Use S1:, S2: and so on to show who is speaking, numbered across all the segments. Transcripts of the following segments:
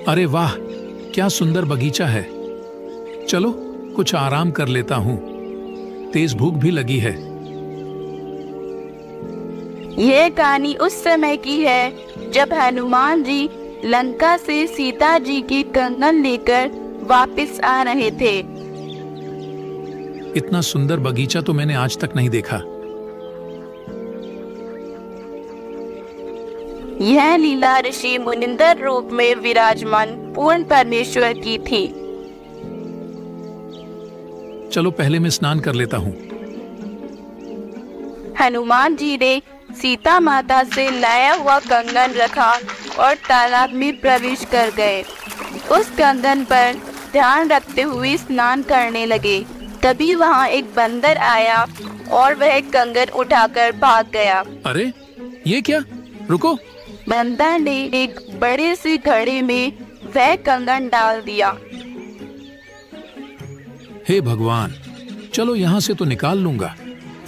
S1: अरे वाह, क्या सुंदर बगीचा है। चलो कुछ आराम कर लेता हूँ, तेज भूख भी लगी है।
S2: यह कहानी उस समय की है जब हनुमान जी लंका से सीता जी की कंगन लेकर वापस आ रहे थे।
S1: इतना सुंदर बगीचा तो मैंने आज तक नहीं देखा।
S2: यह लीला ऋषि मुनिंदर रूप में विराजमान पूर्ण परमेश्वर की थी।
S1: चलो पहले मैं स्नान कर लेता हूँ।
S2: हनुमान जी ने सीता माता से लाया हुआ कंगन रखा और तालाब में प्रवेश कर गए। उस कंगन पर ध्यान रखते हुए स्नान करने लगे। तभी वहाँ एक बंदर आया और वह कंगन उठाकर भाग गया।
S1: अरे ये क्या? रुको।
S2: बंदर ने एक बड़े से घड़े में वह कंगन डाल दिया।
S1: हे भगवान, चलो यहाँ से तो निकाल लूंगा।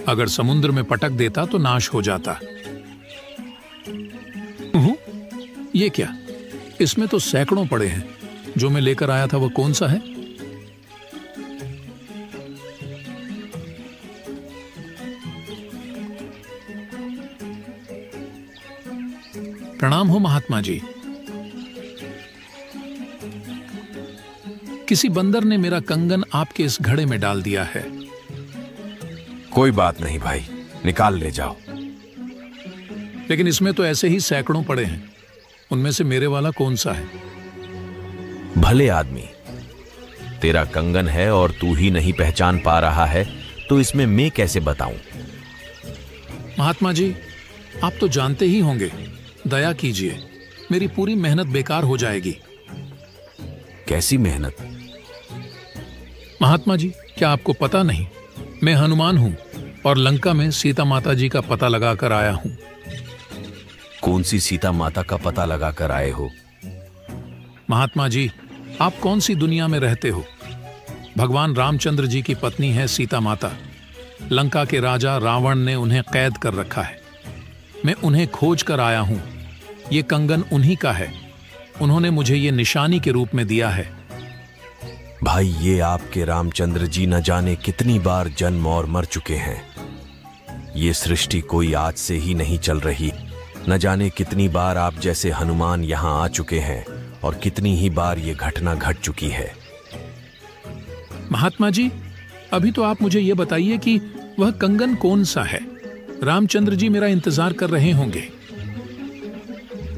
S1: अगर समुद्र में पटक देता तो नाश हो जाता। ये क्या? इसमें तो सैकड़ों पड़े हैं। जो मैं लेकर आया था वो कौन सा है? प्रणाम हो महात्मा जी। किसी बंदर ने मेरा कंगन आपके इस घड़े में डाल दिया है।
S3: कोई बात नहीं भाई, निकाल ले जाओ।
S1: लेकिन इसमें तो ऐसे ही सैकड़ों पड़े हैं। उनमें से मेरे वाला कौन सा है?
S3: भले आदमी, तेरा कंगन है और तू ही नहीं पहचान पा रहा है तो इसमें मैं कैसे बताऊं?
S1: महात्मा जी, आप तो जानते ही होंगे। दया कीजिए, मेरी पूरी मेहनत बेकार हो जाएगी।
S3: कैसी मेहनत?
S1: महात्मा जी, क्या आपको पता नहीं? मैं हनुमान हूं और लंका में सीता माता जी का पता लगाकर आया हूं।
S3: कौन सी सीता माता का पता लगाकर आए हो?
S1: महात्मा जी, आप कौन सी दुनिया में रहते हो? भगवान रामचंद्र जी की पत्नी है सीता माता। लंका के राजा रावण ने उन्हें कैद कर रखा है। मैं उन्हें खोज कर आया हूं। ये कंगन उन्हीं का है। उन्होंने मुझे ये निशानी के रूप में दिया है।
S3: भाई, ये आपके रामचंद्र जी न जाने कितनी बार जन्म और मर चुके हैं। ये सृष्टि कोई आज से ही नहीं चल रही। न जाने कितनी बार आप जैसे हनुमान यहाँ आ चुके हैं और कितनी ही बार ये घटना घट चुकी है।
S1: महात्मा जी, अभी तो आप मुझे ये बताइए कि वह कंगन कौन सा है? रामचंद्र जी मेरा इंतजार कर रहे होंगे।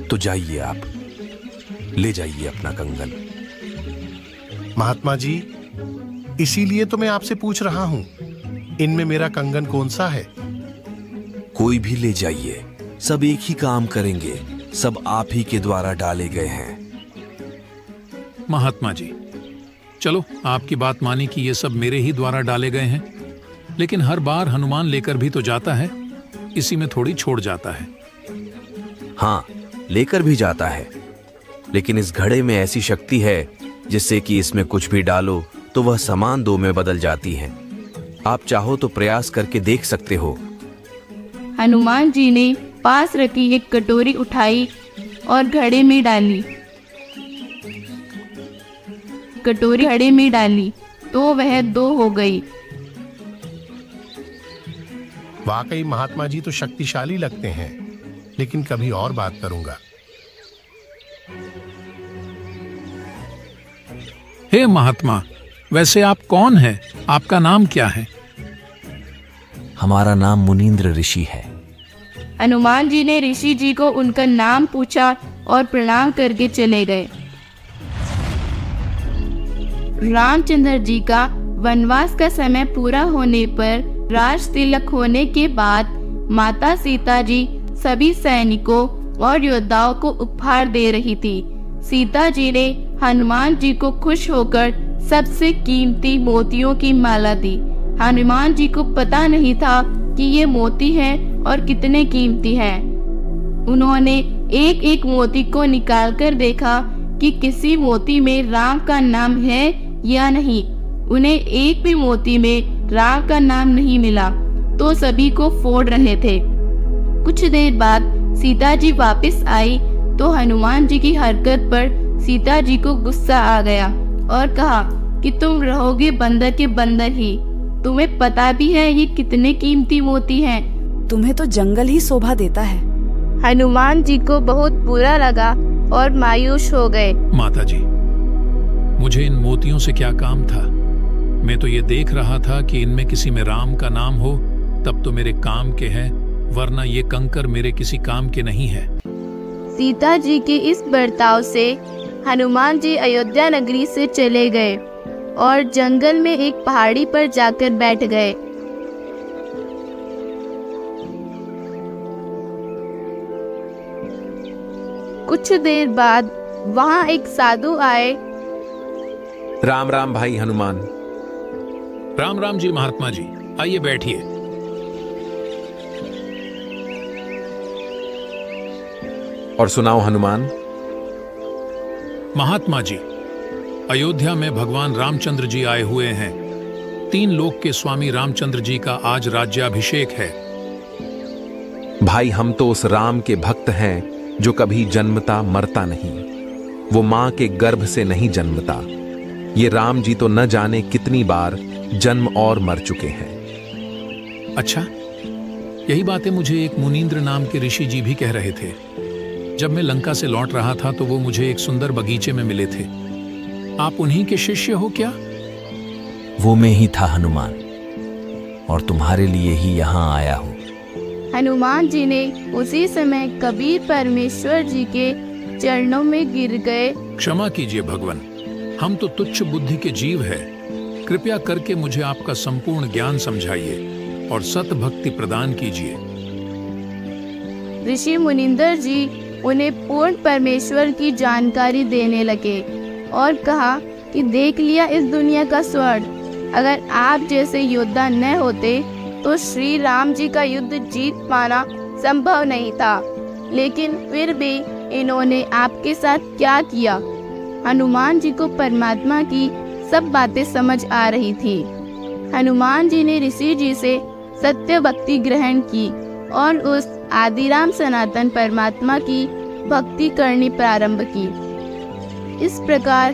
S3: तो जाइए, आप ले जाइए अपना कंगन।
S4: महात्मा जी, इसीलिए तो मैं आपसे पूछ रहा हूं, इनमें मेरा कंगन कौन सा है?
S3: कोई भी ले जाइए, सब एक ही काम करेंगे। सब आप ही के द्वारा डाले गए हैं।
S1: महात्मा जी, चलो आपकी बात मानी कि ये सब मेरे ही द्वारा डाले गए हैं। लेकिन हर बार हनुमान लेकर भी तो जाता है, इसी में थोड़ी छोड़ जाता है।
S3: हाँ, लेकर भी जाता है, लेकिन इस घड़े में ऐसी शक्ति है जिससे कि इसमें कुछ भी डालो तो वह समान दो में बदल जाती है। आप चाहो तो प्रयास करके देख सकते हो।
S2: हनुमान जी ने पास रखी एक कटोरी उठाई और घड़े में डाली। कटोरी घड़े में डाली तो वह 2 हो गई।
S4: वाकई महात्मा जी तो शक्तिशाली लगते हैं, लेकिन कभी और बात करूंगा।
S1: हे महात्मा, वैसे आप कौन हैं? आपका नाम क्या है?
S3: हमारा नाम मुनींद्र ऋषि है।
S2: हनुमान जी ने ऋषि जी को उनका नाम पूछा और प्रणाम करके चले गए। रामचंद्र जी का वनवास का समय पूरा होने पर राज तिलक होने के बाद माता सीता जी सभी सैनिकों और योद्धाओं को उपहार दे रही थी। सीता जी ने हनुमान जी को खुश होकर सबसे कीमती मोतियों की माला दी। हनुमान जी को पता नहीं था कि ये मोती हैं और कितने कीमती हैं। उन्होंने एक एक मोती को निकालकर देखा कि किसी मोती में राम का नाम है या नहीं। उन्हें एक भी मोती में राम का नाम नहीं मिला तो सभी को फोड़ रहे थे। कुछ देर बाद सीता जी वापस आई तो हनुमान जी की हरकत पर सीता जी को गुस्सा आ गया और कहा कि तुम रहोगे बंदर के बंदर ही। तुम्हें पता भी है ये कितने कीमती मोती हैं।
S5: तुम्हें तो जंगल ही शोभा देता है।
S2: हनुमान जी को बहुत बुरा लगा और मायूस हो गए।
S1: माता जी, मुझे इन मोतियों से क्या काम था? मैं तो ये देख रहा था कि इनमें किसी में राम का नाम हो तब तो मेरे काम के हैं, वरना ये कंकर मेरे किसी काम के नहीं है।
S2: सीता जी के इस बर्ताव से हनुमान जी अयोध्या नगरी से चले गए और जंगल में एक पहाड़ी पर जाकर बैठ गए। कुछ देर बाद वहां एक साधु आए।
S3: राम राम भाई हनुमान।
S1: राम राम जी महात्मा जी, आइए बैठिए।
S3: और सुनाओ हनुमान।
S1: महात्मा जी, अयोध्या में भगवान रामचंद्र जी आए हुए हैं। 3 लोक के स्वामी रामचंद्र जी का आज राज्याभिषेक है।
S3: भाई हम तो उस राम के भक्त हैं जो कभी जन्मता मरता नहीं, वो मां के गर्भ से नहीं जन्मता। ये राम जी तो न जाने कितनी बार जन्म और मर चुके हैं।
S1: अच्छा, यही बातें मुझे एक मुनींद्र नाम के ऋषि जी भी कह रहे थे। जब मैं लंका से लौट रहा था तो वो मुझे एक सुंदर बगीचे में मिले थे। आप उन्हीं के शिष्य हो क्या?
S3: वो मैं ही था हनुमान, और तुम्हारे लिए ही यहाँ आया हूँ।
S2: हनुमान जी ने उसी समय कबीर परमेश्वर जी के चरणों में गिर गए।
S1: क्षमा कीजिए भगवान, हम तो तुच्छ बुद्धि के जीव हैं। कृपया करके मुझे आपका संपूर्ण ज्ञान समझाइए और सत भक्ति प्रदान कीजिए।
S2: ऋषि मुनिंदर जी उन्हें पूर्ण परमेश्वर की जानकारी देने लगे और कहा कि देख लिया इस दुनिया का स्वर्ण। अगर आप जैसे योद्धा न होते तो श्री राम जी का युद्ध जीत पाना संभव नहीं था, लेकिन फिर भी इन्होंने आपके साथ क्या किया। हनुमान जी को परमात्मा की सब बातें समझ आ रही थी। हनुमान जी ने ऋषि जी से सत्य भक्ति ग्रहण की और उस आदिराम सनातन परमात्मा की भक्ति करनी प्रारंभ की। इस प्रकार